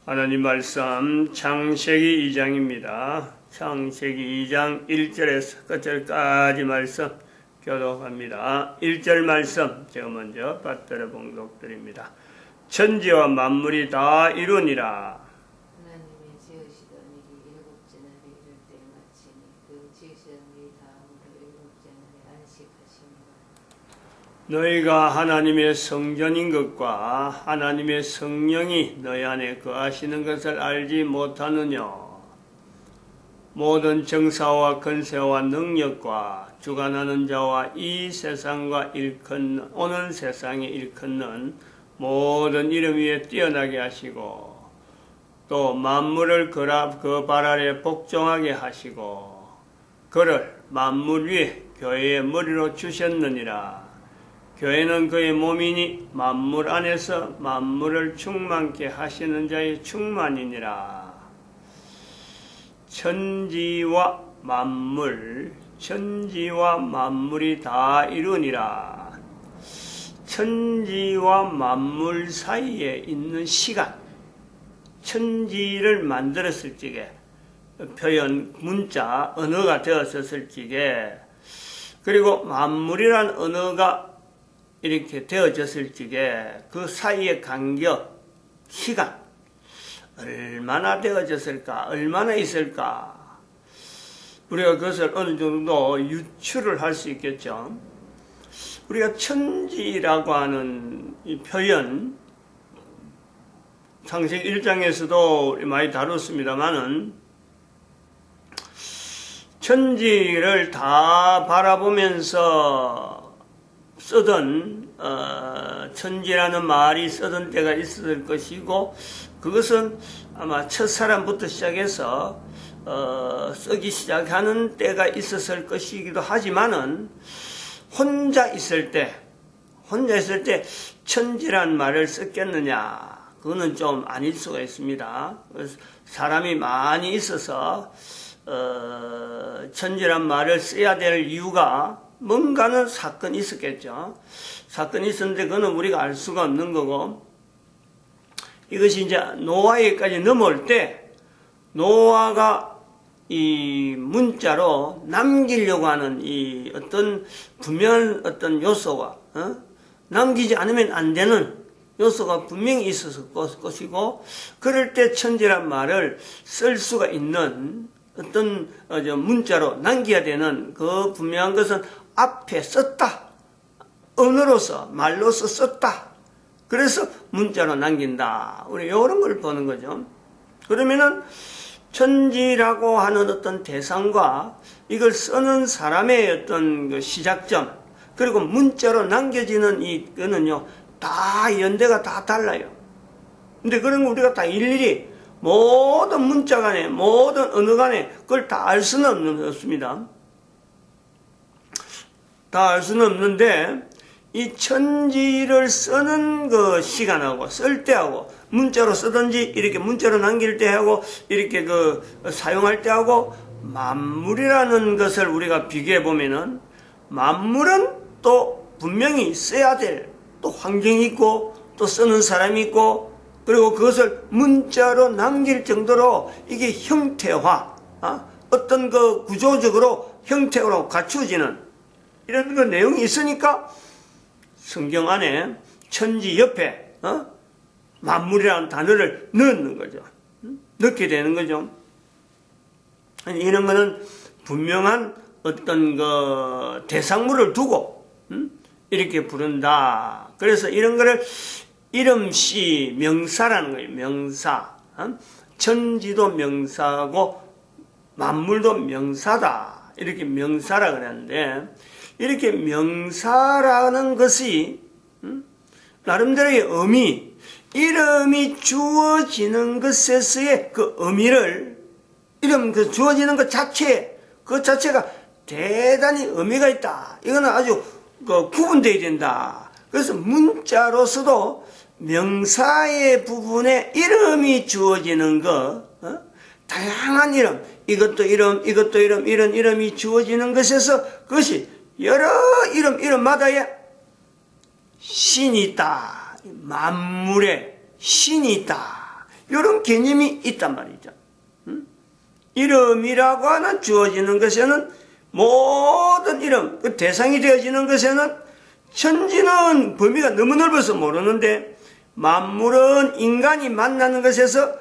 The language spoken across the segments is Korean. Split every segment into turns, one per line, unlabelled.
하나님 말씀 창세기 2장입니다. 창세기 2장 1절에서 끝절까지 말씀 교독합니다. 1절 말씀 제가 먼저 받들어 봉독드립니다. 천지와 만물이 다 이루니라.
하나님이 지으시던 일이 일곱째 날에 이를 때 마치니 그 지으시던 일이 다음으로 일곱째 날에 안식하시니라.
너희가 하나님의 성전인 것과 하나님의 성령이 너희 안에 거하시는 것을 알지 못하느냐. 모든 정사와 권세와 능력과 주관하는 자와 이 세상과 일컫는 오는 세상에 일컫는 모든 이름 위에 뛰어나게 하시고 또 만물을 그 발 아래 복종하게 하시고 그를 만물 위에 교회의 머리로 주셨느니라. 교회는 그의 몸이니 만물 안에서 만물을 충만케 하시는 자의 충만이니라. 천지와 만물이 다 이루니라. 천지와 만물 사이에 있는 시간, 천지를 만들었을 적에 표현, 문자, 언어가 되었었을 적에 그리고 만물이란 언어가 이렇게 되어졌을 적에 그 사이의 간격, 시간 얼마나 되어졌을까? 얼마나 있을까? 우리가 그것을 어느 정도 유추를 할 수 있겠죠. 우리가 천지라고 하는 이 표현 창세기 1장에서도 많이 다뤘습니다만은 천지를 다 바라보면서 쓰던 천지라는 말이 쓰던 때가 있었을 것이고 그것은 아마 첫사람부터 시작해서 쓰기 시작하는 때가 있었을 것이기도 하지만은 혼자 있을 때 천지란 말을 썼겠느냐? 그거는 좀 아닐 수가 있습니다. 사람이 많이 있어서 천지란 말을 써야 될 이유가 뭔가는 사건이 있었겠죠. 사건이 있었는데 그거는 우리가 알 수가 없는 거고 이것이 이제 노아에까지 넘어올 때 노아가 이 문자로 남기려고 하는 이 어떤 분명한 어떤 요소가 남기지 않으면 안 되는 요소가 분명히 있었을 것이고 그럴 때 천지란 말을 쓸 수가 있는 어떤 문자로 남겨야 되는 그 분명한 것은 앞에 썼다. 언어로서 말로서 썼다. 그래서 문자로 남긴다. 우리 이런 걸 보는 거죠. 그러면은 천지라고 하는 어떤 대상과 이걸 쓰는 사람의 어떤 그 시작점 그리고 문자로 남겨지는 이거는요 다 연대가 다 달라요. 근데 그런 거 우리가 다 일일이 모든 문자 간에 모든 언어 간에 그걸 다 알 수는 없습니다. 다 알 수는 없는데 이 천지를 쓰는 그 시간하고 쓸 때하고 문자로 쓰든지 이렇게 문자로 남길 때하고 이렇게 그 사용할 때하고 만물이라는 것을 우리가 비교해 보면은 만물은 또 분명히 써야 될 또 환경이 있고 또 쓰는 사람이 있고 그리고 그것을 문자로 남길 정도로 이게 형태화 어떤 그 구조적으로 형태로 갖추어지는 이런 그 내용이 있으니까 성경 안에 천지 옆에 만물이라는 단어를 넣는 거죠. 넣게 되는 거죠. 이런 거는 분명한 어떤 그 대상물을 두고 이렇게 부른다. 그래서 이런 거를 이름씨 명사라는 거예요. 명사. 천지도 명사고 만물도 명사다. 이렇게 명사라 그랬는데 이렇게 명사라는 것이 나름대로의 의미, 이름이 주어지는 것에서의 그 의미를 이름 그 주어지는 것 자체 그 자체가 대단히 의미가 있다. 이거는 아주 그 구분되어야 된다. 그래서 문자로서도 명사의 부분에 이름이 주어지는 것, 다양한 이름, 이것도 이름, 이것도 이름, 이런 이름이 주어지는 것에서 그것이 여러 이름마다의 신이 있다. 만물에 신이 있다. 이런 개념이 있단 말이죠. 이름이라고 하는 주어지는 것에는 모든 이름, 그 대상이 되어지는 것에는 천지는 범위가 너무 넓어서 모르는데 만물은 인간이 만나는 것에서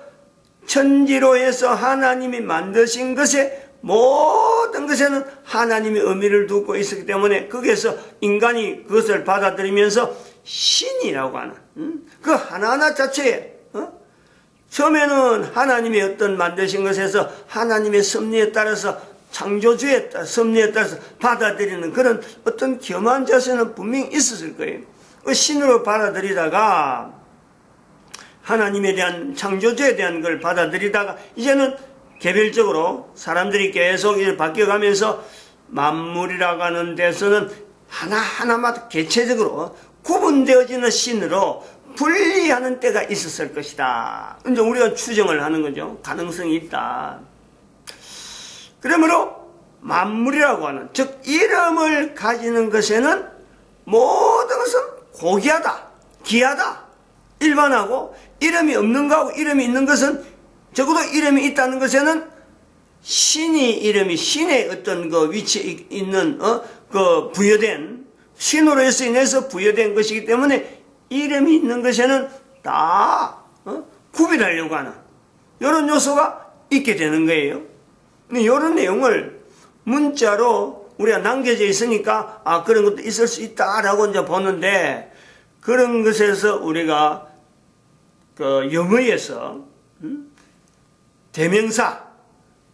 천지로 해서 하나님이 만드신 것에 모든 것에는 하나님의 의미를 두고 있었기 때문에 거기에서 인간이 그것을 받아들이면서 신이라고 하는 그 하나하나 자체에 처음에는 하나님의 어떤 만드신 것에서 하나님의 섭리에 따라서 창조주의 섭리에 따라서 받아들이는 그런 어떤 겸한 자세는 분명히 있었을 거예요. 그 신으로 받아들이다가 하나님에 대한 창조주에 대한 걸 받아들이다가 이제는 개별적으로 사람들이 계속 바뀌어가면서 만물이라고 하는 데서는 하나하나마다 개체적으로 구분되어지는 신으로 분리하는 때가 있었을 것이다. 이제 우리가 추정을 하는 거죠. 가능성이 있다. 그러므로 만물이라고 하는, 즉 이름을 가지는 것에는 모든 것은 고귀하다, 귀하다, 일반하고 이름이 없는 거하고 이름이 있는 것은 적어도 이름이 있다는 것에는 신의 어떤 그 위치에 있는 그 부여된 신으로 해서 인해서 부여된 것이기 때문에 이름이 있는 것에는 다 구별하려고 하는 이런 요소가 있게 되는 거예요. 근데 이런 내용을 문자로 우리가 남겨져 있으니까 그런 것도 있을 수 있다라고 이제 보는데 그런 것에서 우리가 그 영어에서 대명사,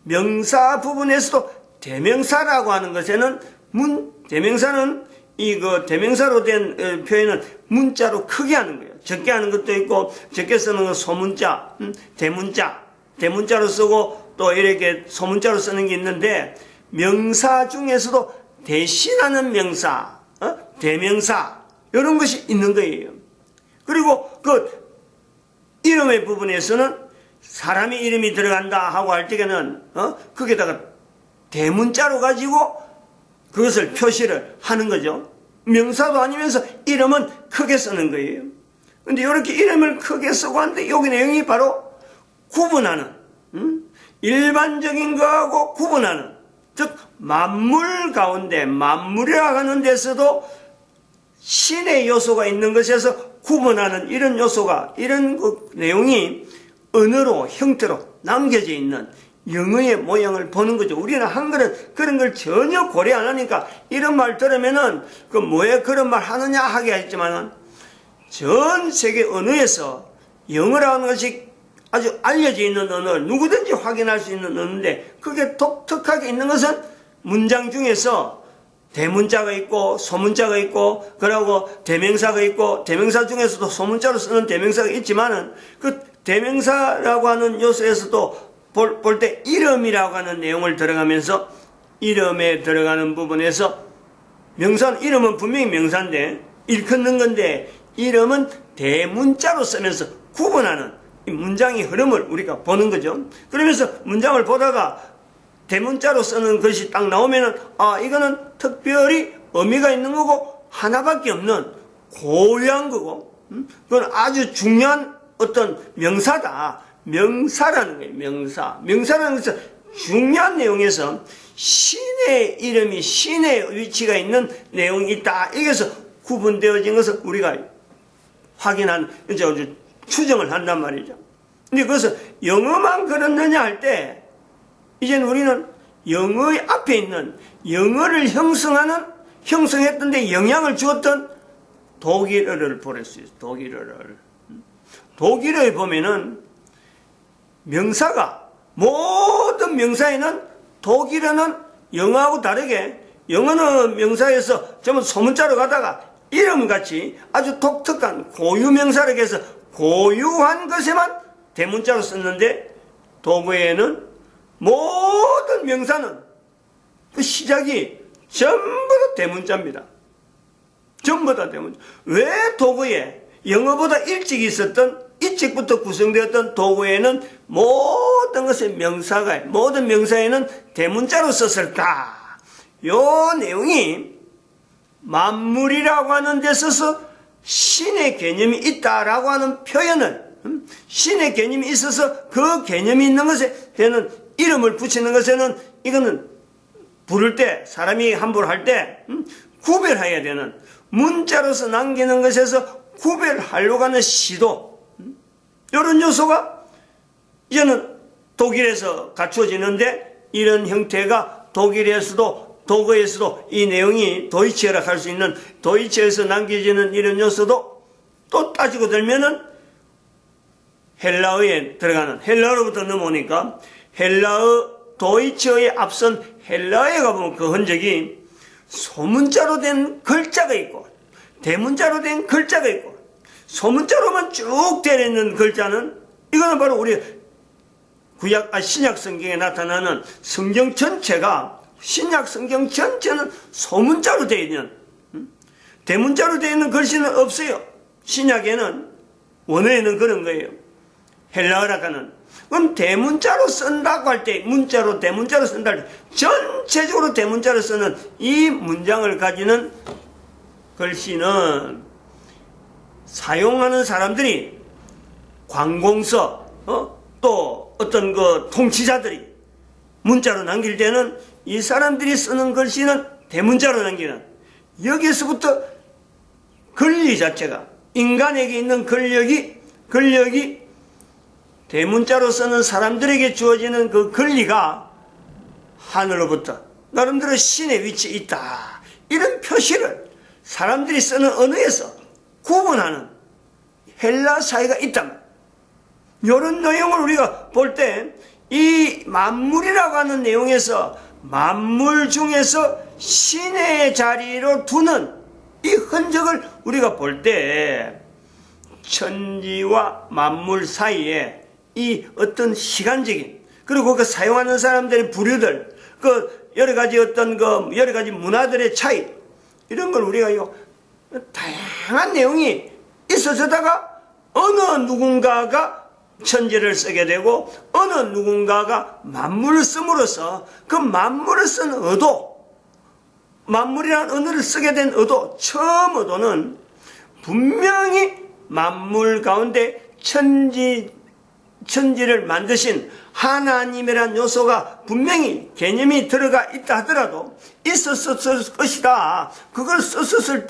명사 부분에서도 대명사라고 하는 것에는 대명사는 그 대명사로 된 표현은 문자로 크게 하는 거예요. 적게 하는 것도 있고 적게 쓰는 건 소문자, 대문자로 쓰고 또 이렇게 소문자로 쓰는 게 있는데 명사 중에서도 대신하는 명사, 대명사 이런 것이 있는 거예요. 그리고 그 이름의 부분에서는 사람의 이름이 들어간다 하고 할 때에는 거기다가 대문자로 가지고 그것을 표시를 하는 거죠. 명사도 아니면서 이름은 크게 쓰는 거예요. 근데 이렇게 이름을 크게 쓰고 하는데 여기 내용이 바로 구분하는, 일반적인 거하고 구분하는, 즉 만물 가운데 만물이라고 하는 데서도 신의 요소가 있는 것에서 구분하는 이런 요소가, 이런 그 내용이 언어로, 형태로 남겨져 있는 영어의 모양을 보는 거죠. 우리는 한글은 그런 걸 전혀 고려 안 하니까 이런 말 들으면은 그 뭐에 그런 말 하느냐 하게 했지만은 전 세계 언어에서 영어라는 것이 아주 알려져 있는 언어를 누구든지 확인할 수 있는 언어인데 그게 독특하게 있는 것은 문장 중에서 대문자가 있고 소문자가 있고 그러고 대명사가 있고 대명사 중에서도 소문자로 쓰는 대명사가 있지만은 그 대명사라고 하는 요소에서도 볼 때 이름이라고 하는 내용을 들어가면서 이름에 들어가는 부분에서 명사는 이름은 분명히 명사인데 일컫는 건데 이름은 대문자로 쓰면서 구분하는 이 문장의 흐름을 우리가 보는 거죠. 그러면서 문장을 보다가 대문자로 쓰는 것이 딱 나오면은 이거는 특별히 의미가 있는 거고 하나밖에 없는 고유한 거고 그건 아주 중요한 어떤 명사다. 명사라는 거예요. 명사라는 것은 중요한 내용에서 신의 이름이 신의 위치가 있는 내용이 있다. 이게서 구분되어진 것을 우리가 확인한 이제 아주 추정을 한단 말이죠. 근데 그것을 영어만 그렇느냐 할 때 이제는 우리는 영어의 앞에 있는 영어를 형성했던 데 영향을 주었던 독일어를 볼 수 있어요. 독일어에 보면은 명사가 모든 명사에는 독일어는 영어하고 다르게 영어는 명사에서 전부 소문자로 가다가 이름같이 아주 독특한 고유 명사를 해서 고유한 것에만 대문자로 썼는데 독어에는 모든 명사는 그 시작이 전부 다 대문자입니다. 전부 다 대문자. 왜 독어에 영어보다 일찍 일찍부터 구성되었던 독어에는 모든 것의 모든 명사에는 대문자로 썼을까? 요 내용이 만물이라고 하는 데 있어서 신의 개념이 있다라고 하는 표현을 신의 개념이 있어서 그 개념이 있는 것에 대는 이름을 붙이는 것에는 이거는 부를 때 사람이 함부로 할 때 구별해야 되는 문자로서 남기는 것에서 구별하려고 하는 시도 이런 요소가 이제는 독일에서 갖춰지는데 이런 형태가 독일에서도 도구에서도 이 내용이 도이치어라 할 수 있는 도이치에서 남겨지는 이런 요소도 또 따지고 들면은 헬라어에 들어가는 헬라어로부터 넘어오니까 헬라어 도이치어에 앞선 헬라어에 가보면 그 흔적이 소문자로 된 글자가 있고 대문자로 된 글자가 있고 소문자로만 쭉 되어 있는 글자는 이거는 바로 우리 신약 성경에 나타나는 성경 전체가 신약 성경 전체는 소문자로 되어 있는 대문자로 되어 있는 글씨는 없어요. 신약에는 원어에는 그런 거예요. 헬라어라가는 그럼 대문자로 쓴다고 할 때 문자로 대문자로 쓴다 할 때 전체적으로 대문자로 쓰는 이 문장을 가지는 글씨는 사용하는 사람들이 관공서 또 어떤 그 통치자들이 문자로 남길 때는 이 사람들이 쓰는 글씨는 대문자로 남기는 여기서부터 권리 자체가 인간에게 있는 권력이 대문자로 쓰는 사람들에게 주어지는 그 권리가 하늘로부터 나름대로 신의 위치에 있다. 이런 표시를 사람들이 쓰는 언어에서 구분하는 헬라 사회가 있다면 이런 내용을 우리가 볼 때 이 만물이라고 하는 내용에서 만물 중에서 신의 자리로 두는 이 흔적을 우리가 볼 때 천지와 만물 사이에 이 어떤 시간적인 그리고 그 사용하는 사람들의 부류들 그 여러 가지 어떤 그 여러 가지 문화들의 차이 이런 걸 우리가 다양한 내용이 있어서다가 어느 누군가가 천지를 쓰게 되고 어느 누군가가 만물을 씀으로써 그 만물을 쓴 의도 만물이라는 언어를 쓰게 된 의도 처음 의도는 분명히 만물 가운데 천지를 만드신 하나님이라는 요소가 분명히 개념이 들어가 있다 하더라도 있었을 것이다. 그걸 썼을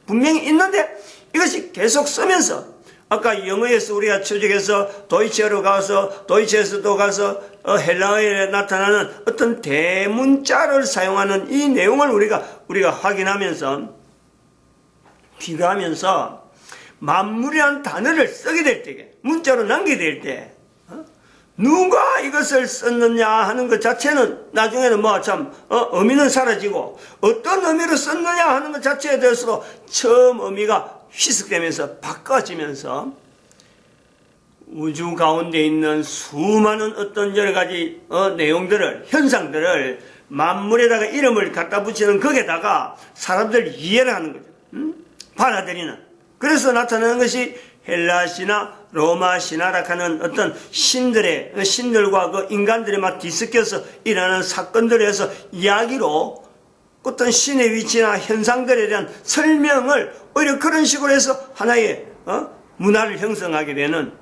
분명히 있는데 이것이 계속 쓰면서 아까 영어에서 우리가 추적해서 도이치어로 가서 도이치에서도 가서 헬라어에 나타나는 어떤 대문자를 사용하는 이 내용을 우리가 확인하면서 비교하면서 만물이라는 단어를 쓰게 될 때 문자로 남기게 될 때 누가 이것을 썼느냐 하는 것 자체는 나중에는 의미는 사라지고 어떤 의미로 썼느냐 하는 것 자체에 대해서도 처음 의미가 희석되면서 바꿔지면서 우주 가운데 있는 수많은 어떤 여러 가지 내용들을 현상들을 만물에다가 이름을 갖다 붙이는 거기에다가 사람들 이해를 하는 거죠. 받아들이는. 그래서 나타나는 것이 헬라 신화, 로마 신화라 하는 어떤 신들과 그 인간들이 막 뒤섞여서 일어나는 사건들에서 이야기로 어떤 신의 위치나 현상들에 대한 설명을 오히려 그런 식으로 해서 하나의 문화를 형성하게 되는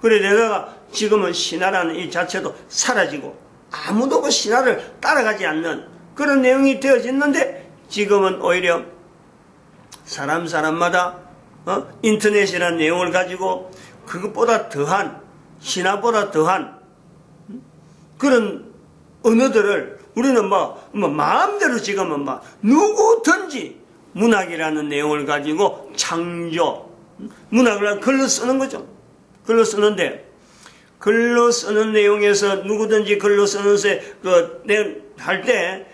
그래다가 지금은 신화라는 이 자체도 사라지고 아무도 그 신화를 따라가지 않는 그런 내용이 되어졌는데 지금은 오히려 사람마다 인터넷이라는 내용을 가지고 그것보다 더한 신화보다 더한 그런 언어들을 우리는 마음대로 지금은 누구든지 문학이라는 내용을 가지고 창조 문학을 글로 쓰는 거죠. 글로 쓰는데 글로 쓰는 내용에서 누구든지 글로 쓰는 할 때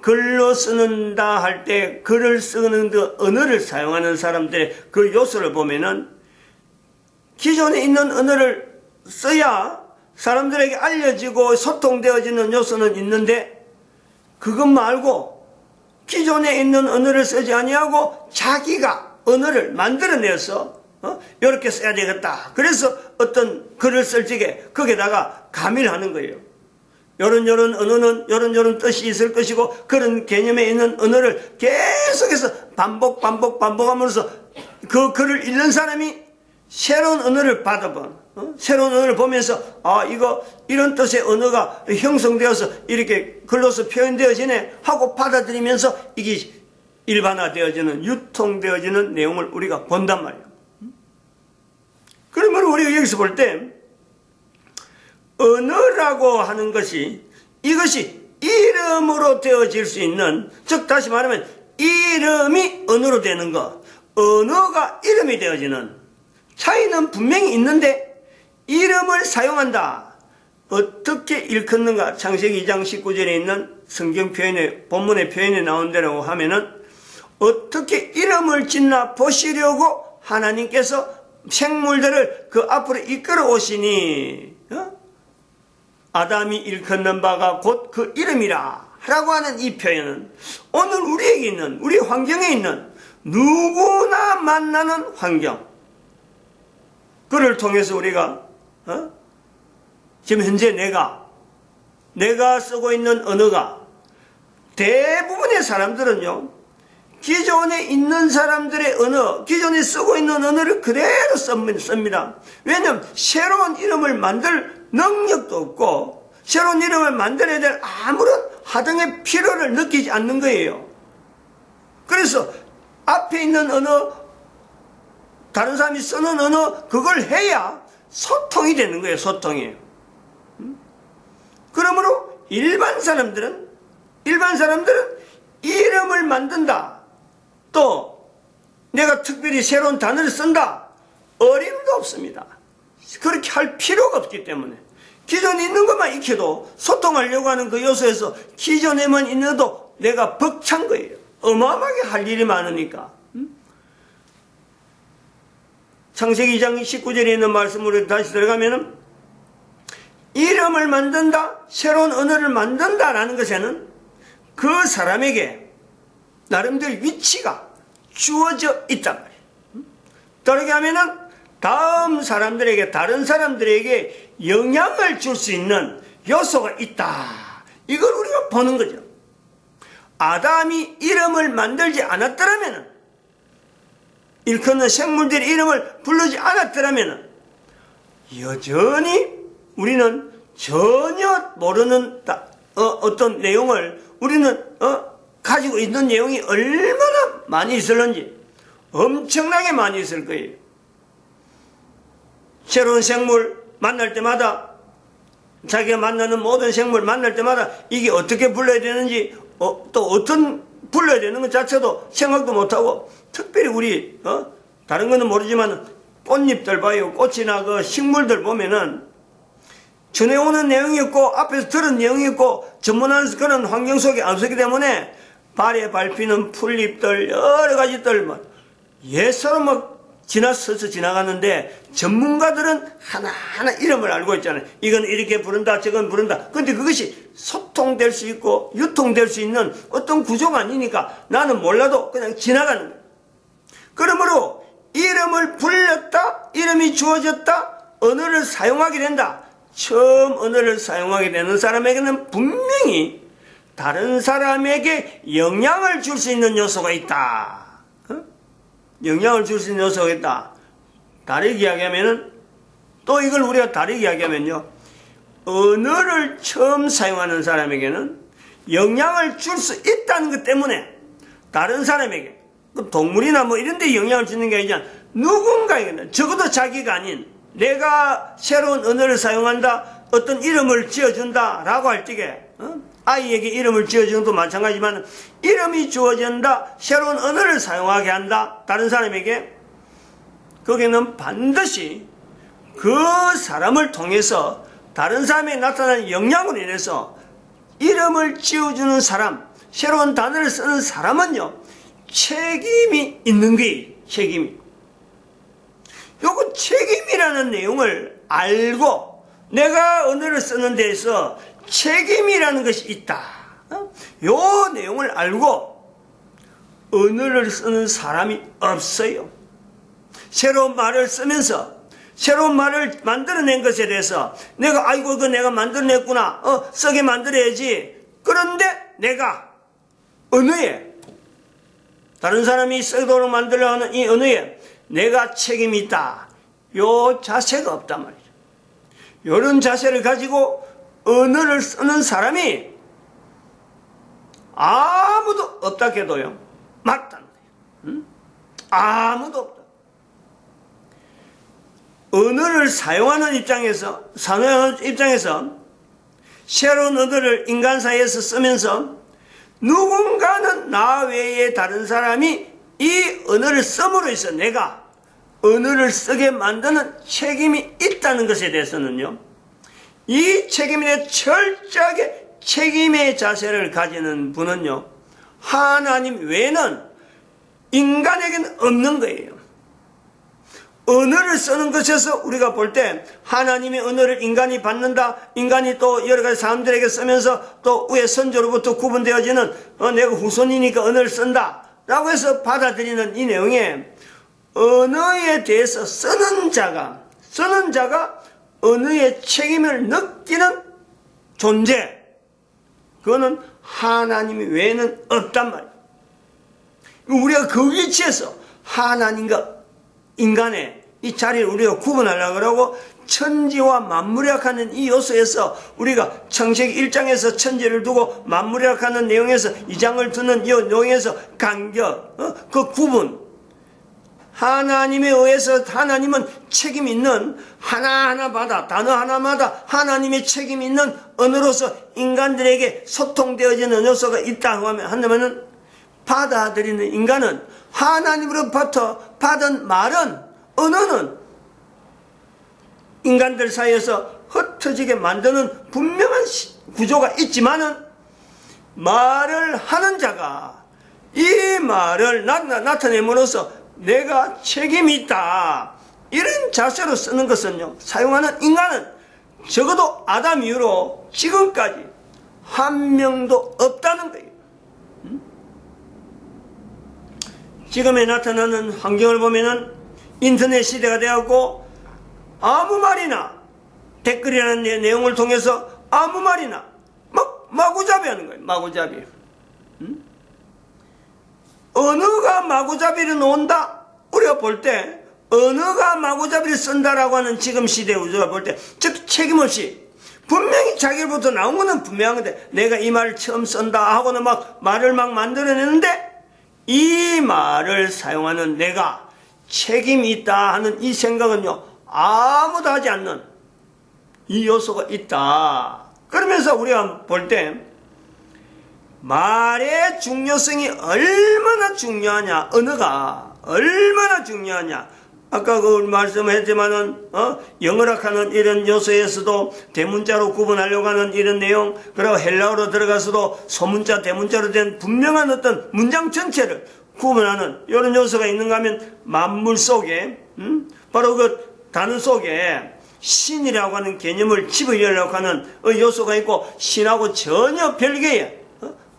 글로 쓰는다 할 때 글을 쓰는 그 언어를 사용하는 사람들의 그 요소를 보면은 기존에 있는 언어를 써야 사람들에게 알려지고 소통되어지는 요소는 있는데 그것 말고 기존에 있는 언어를 쓰지 아니하고 자기가 언어를 만들어내서 이렇게 써야 되겠다. 그래서 어떤 글을 쓸 적에 거기다가 가미를 하는 거예요. 요런 언어는 요런 뜻이 있을 것이고 그런 개념에 있는 언어를 계속해서 반복함으로써 그 글을 읽는 사람이 새로운 언어를 받아봐. 새로운 언어를 보면서 이거 이런 뜻의 언어가 형성되어서 이렇게 글로서 표현되어지네 하고 받아들이면서 이게 일반화되어지는, 유통되어지는 내용을 우리가 본단 말이에요. 그러면 우리가 여기서 볼 때 언어라고 하는 것이 이것이 이름으로 되어질 수 있는, 즉 다시 말하면 이름이 언어로 되는 것, 언어가 이름이 되어지는 차이는 분명히 있는데 이름을 사용한다. 어떻게 일컫는가? 창세기 2장 19절에 있는 성경 표현에, 본문의 표현에 나온 대로 하면은 어떻게 이름을 짓나 보시려고 하나님께서 생물들을 그 앞으로 이끌어 오시니 아담이 일컫는 바가 곧 그 이름이라 라고 하는 이 표현은 오늘 우리에게 있는, 우리 환경에 있는 누구나 만나는 환경, 그를 통해서 우리가 지금 현재 내가 쓰고 있는 언어가 대부분의 사람들은요, 기존에 있는 사람들의 언어, 기존에 쓰고 있는 언어를 그대로 씁니다. 왜냐하면 새로운 이름을 만들 능력도 없고 새로운 이름을 만들어야 될 아무런 하등의 필요를 느끼지 않는 거예요. 그래서 앞에 있는 언어, 다른 사람이 쓰는 언어, 그걸 해야 소통이 되는 거예요. 소통이에요. 그러므로 일반 사람들은 이름을 만든다, 또 내가 특별히 새로운 단어를 쓴다, 어림도 없습니다. 그렇게 할 필요가 없기 때문에 기존에 있는 것만 익혀도 소통하려고 하는 그 요소에서 기존에만 있는도 내가 벅찬 거예요. 어마어마하게 할 일이 많으니까. 창세기 2장 19절에 있는 말씀으로 다시 들어가면은 이름을 만든다, 새로운 언어를 만든다라는 것에는 그 사람에게 나름대로 위치가 주어져 있단 말이에요. 다르게 하면은 다른 사람들에게 영향을 줄 수 있는 요소가 있다. 이걸 우리가 보는 거죠. 아담이 이름을 만들지 않았더라면, 일컫는 생물들의 이름을 부르지 않았더라면 여전히 우리는 전혀 모르는 어떤 내용을 우리는 가지고 있는 내용이 얼마나 많이 있을는지 엄청나게 많이 있을 거예요. 새로운 생물 만날 때마다, 자기가 만나는 모든 생물 만날 때마다 이게 어떻게 불러야 되는지, 또 어떤 불러야 되는 것 자체도 생각도 못하고, 특별히 우리 다른 거는 모르지만 꽃잎들 봐요. 꽃이나 그 식물들 보면은 전해오는 내용이 있고 앞에서 들은 내용이 있고 전문하는 그런 환경 속에 안 서기 때문에 발에 밟히는 풀잎들, 여러 가지들 예서로 막 스쳐 지나가는데 전문가들은 하나하나 이름을 알고 있잖아요. 이건 이렇게 부른다, 저건 부른다. 근데 그것이 소통될 수 있고 유통될 수 있는 어떤 구조가 아니니까 나는 몰라도 그냥 지나가는 거예요. 그러므로 이름을 불렸다, 이름이 주어졌다, 언어를 사용하게 된다. 처음 언어를 사용하게 되는 사람에게는 분명히 다른 사람에게 영향을 줄 수 있는 요소가 있다. 영향을 줄 수 있는 요소가 있다. 다르게 이야기하면은, 또 이걸 우리가 다르게 이야기하면요, 언어를 처음 사용하는 사람에게는 영향을 줄 수 있다는 것 때문에 다른 사람에게, 동물이나 뭐 이런 데 영향을 주는 게 아니라 누군가에게는, 적어도 자기가 아닌 내가 새로운 언어를 사용한다, 어떤 이름을 지어준다 라고 할 적에 아이에게 이름을 지어주는 것도 마찬가지지만 이름이 주어진다, 새로운 언어를 사용하게 한다, 다른 사람에게, 거기는 반드시 그 사람을 통해서 다른 사람에게 나타나는 영향으로 인해서 이름을 지어주는 사람, 새로운 단어를 쓰는 사람은요, 책임이 있는 거예요. 책임이. 요거 책임이라는 내용을 알고 내가 언어를 쓰는 데에서 책임이라는 것이 있다. 요 내용을 알고 언어를 쓰는 사람이 없어요. 새로운 말을 쓰면서 새로운 말을 만들어낸 것에 대해서 내가 아이고 이거 내가 만들어냈구나, 쓰게 만들어야지. 그런데 내가 언어에, 다른 사람이 쓰도록 만들려 하는 이 언어에 내가 책임이 있다, 요 자세가 없단 말이죠. 요런 자세를 가지고 언어를 쓰는 사람이 아무도 없다 해도요, 맞다는 거예요. 아무도 없다. 언어를 사용하는 입장에서 새로운 언어를 인간 사이에서 쓰면서 누군가는 나 외에 다른 사람이 이 언어를 씀으로 해서 내가 언어를 쓰게 만드는 책임이 있다는 것에 대해서는요, 이 책임에 대해 철저하게 책임의 자세를 가지는 분은요, 하나님 외에는 인간에게는 없는 거예요. 언어를 쓰는 것에서 우리가 볼 때 하나님의 언어를 인간이 받는다, 인간이 또 여러 가지 사람들에게 쓰면서 또 위에 선조로부터 구분되어지는 내가 후손이니까 언어를 쓴다 라고 해서 받아들이는 이 내용에 언어에 대해서 쓰는 자가 언어의 책임을 느끼는 존재, 그거는 하나님 외에는 없단 말이에요. 우리가 그 위치에서 하나님과 인간의 이 자리를 우리가 구분하려고 그러고, 천지와 만물이라는 이 요소에서 우리가 창세기 1장에서 천지를 두고 만물이라는 내용에서 2장을 두는 이 내용에서 간격, 그 구분, 하나님에 의해서 하나님은 책임 있는 하나하나마다, 단어 하나마다 하나님의 책임 있는 언어로서 인간들에게 소통되어지는 요소가 있다고 한다면은, 받아들이는 인간은 하나님으로부터 받은 말은, 언어는 인간들 사이에서 흩어지게 만드는 분명한 구조가 있지만은, 말을 하는 자가 이 말을 나타냄으로써 내가 책임이 있다, 이런 자세로 쓰는 것은요, 사용하는 인간은 적어도 아담 이후로 지금까지 한 명도 없다는 거예요. 지금에 나타나는 환경을 보면은 인터넷 시대가 되었고, 아무 말이나 댓글이라는 내용을 통해서 아무 말이나 막 마구잡이 하는 거예요. 마구잡이. 언어가 마구잡이를 놓은다? 우리가 볼 때 언어가 마구잡이를 쓴다라고 하는 지금 시대 우리가 볼 때 책임 없이 분명히 자기로부터 나온 거는 분명한 건데, 내가 이 말을 처음 쓴다 하고는 막 말을 막 만들어내는데, 이 말을 사용하는 내가 책임이 있다 하는 이 생각은요, 아무도 하지 않는 이 요소가 있다. 그러면서 우리가 볼 때 말의 중요성이 얼마나 중요하냐, 언어가 얼마나 중요하냐. 아까 그 말씀했지만은 영어락하는 이런 요소에서도 대문자로 구분하려고 하는 이런 내용, 그리고 헬라어로 들어가서도 소문자 대문자로 된 분명한 어떤 문장 전체를 구분하는 이런 요소가 있는가 하면, 만물 속에 바로 그 단어 속에 신이라고 하는 개념을 집어넣으려고 하는 요소가 있고, 신하고 전혀 별개의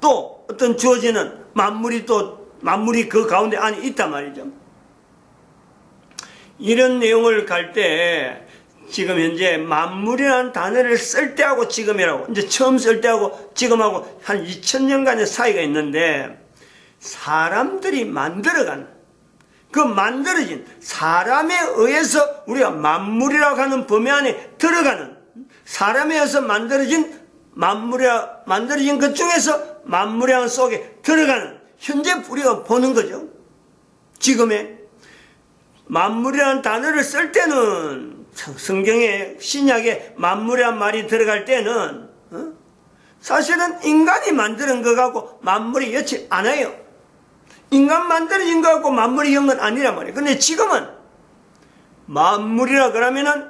또 어떤 주어지는 만물이 그 가운데 안에 있단 말이죠. 이런 내용을 갈 때 지금 현재 만물이라는 단어를 쓸 때하고 지금이라고, 이제 처음 쓸 때하고 지금하고 한 2000년간의 사이가 있는데, 사람들이 만들어간, 그 만들어진 사람에 의해서 우리가 만물이라고 하는 범위 안에 들어가는, 사람에 의해서 만들어진 만들어진 것 중에서 만물이라는 속에 들어가는, 현재 우리가 보는 거죠. 지금의 만물이라는 단어를 쓸 때는, 성경에 신약에 만물이란 말이 들어갈 때는 사실은 인간이 만드는 것 같고 만물이 여치 않아요. 인간 만들어진 것 같고 만물이 연 건 아니란 말이에요. 근데 지금은 만물이라 그러면은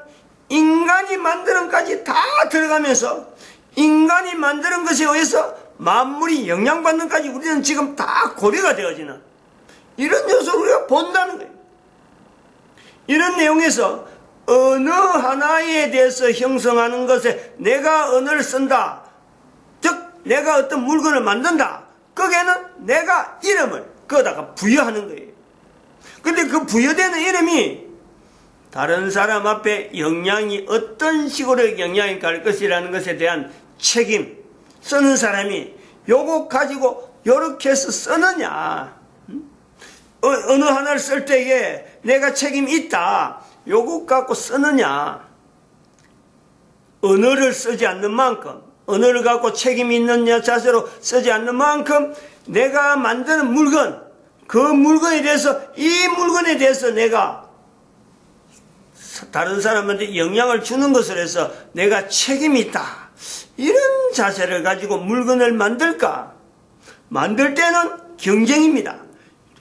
인간이 만드는 것까지 다 들어가면서, 인간이 만드는 것에 의해서 만물이 영향받는 것까지 우리는 지금 다 고려가 되어지는 이런 요소를 우리가 본다는 거예요. 이런 내용에서 언어 하나에 대해서 형성하는 것에 내가 언어를 쓴다, 즉 내가 어떤 물건을 만든다, 거기에는 내가 이름을 거기다가 부여하는 거예요. 근데 그 부여되는 이름이 다른 사람 앞에 영향이 어떤 식으로 영향이 갈 것이라는 것에 대한 책임, 쓰는 사람이 요거 가지고 요렇게 해서 쓰느냐, 언어 하나를 쓸 때에 내가 책임이 있다, 요것 갖고 쓰느냐? 언어를 쓰지 않는 만큼, 언어를 갖고 책임 있는 자세로 쓰지 않는 만큼 내가 만드는 물건, 그 물건에 대해서, 이 물건에 대해서 내가 다른 사람한테 영향을 주는 것을 해서 내가 책임이 있다. 이런 자세를 가지고 물건을 만들까? 만들 때는 경쟁입니다.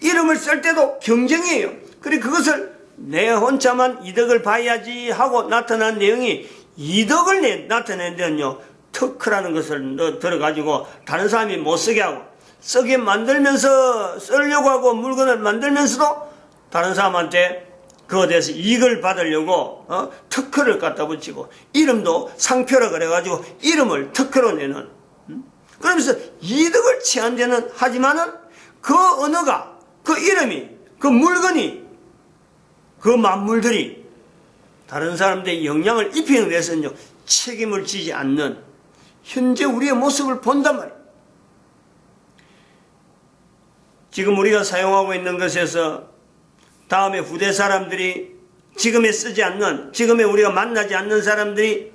이름을 쓸 때도 경쟁이에요. 그리고 그것을 내 혼자만 이득을 봐야지 하고 나타난 내용이 이득을 나타낸다면요, 특허라는 것을 들어가지고 다른 사람이 못 쓰게 하고, 쓰게 만들면서 쓰려고 하고 물건을 만들면서도 다른 사람한테 그거에 대해서 이익을 받으려고 특허를 갖다 붙이고, 이름도 상표라 그래가지고 이름을 특허로 내는, 그러면서 이득을 취한다는, 하지만은 그 언어가, 그 이름이, 그 물건이, 그 만물들이 다른 사람들의 영향을 입히는 데서는요, 책임을 지지 않는 현재 우리의 모습을 본단 말이에요. 지금 우리가 사용하고 있는 것에서 다음에 후대 사람들이, 지금에 쓰지 않는, 지금에 우리가 만나지 않는 사람들이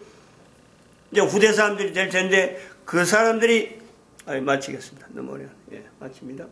이제 후대 사람들이 될 텐데, 그 사람들이, 마치겠습니다. 너무 어려워. 예, 마칩니다.